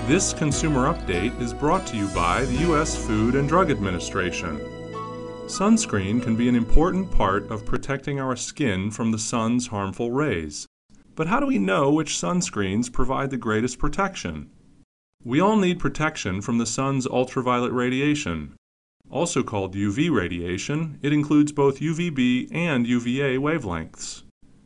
This consumer update is brought to you by the U.S. Food and Drug Administration. Sunscreen can be an important part of protecting our skin from the sun's harmful rays. But how do we know which sunscreens provide the greatest protection? We all need protection from the sun's ultraviolet radiation. Also called UV radiation, it includes both UVB and UVA wavelengths.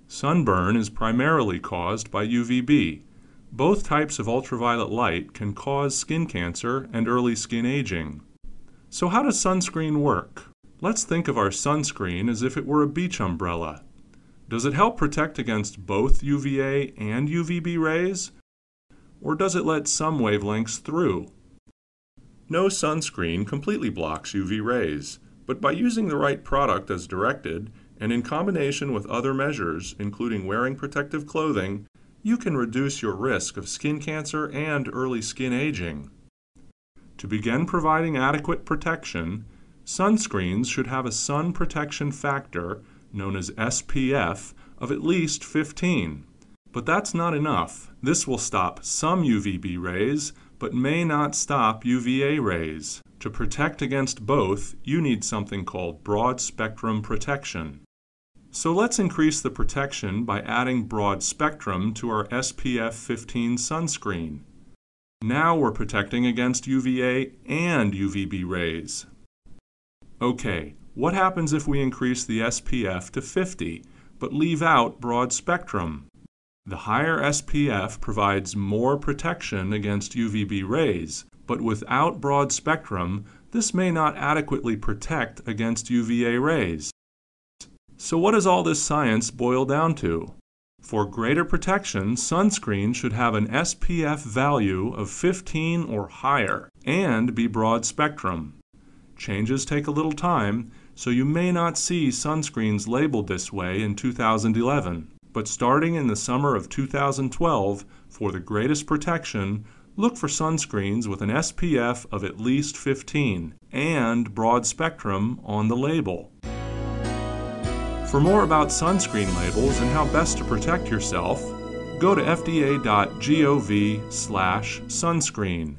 Sunburn is primarily caused by UVB. Both types of ultraviolet light can cause skin cancer and early skin aging. So how does sunscreen work? Let's think of our sunscreen as if it were a beach umbrella. Does it help protect against both UVA and UVB rays? Or does it let some wavelengths through? No sunscreen completely blocks UV rays, but by using the right product as directed, and in combination with other measures, including wearing protective clothing, you can reduce your risk of skin cancer and early skin aging. To begin providing adequate protection, sunscreens should have a sun protection factor, known as SPF, of at least 15. But that's not enough. This will stop some UVB rays, but may not stop UVA rays. To protect against both, you need something called broad spectrum protection. So let's increase the protection by adding broad spectrum to our SPF 15 sunscreen. Now we're protecting against UVA and UVB rays. Okay, what happens if we increase the SPF to 50, but leave out broad spectrum? The higher SPF provides more protection against UVB rays, but without broad spectrum, this may not adequately protect against UVA rays. So what does all this science boil down to? For greater protection, sunscreen should have an SPF value of 15 or higher and be broad spectrum. Changes take a little time, so you may not see sunscreens labeled this way in 2011. But starting in the summer of 2012, for the greatest protection, look for sunscreens with an SPF of at least 15 and broad spectrum on the label. For more about sunscreen labels and how best to protect yourself, go to fda.gov/sunscreen.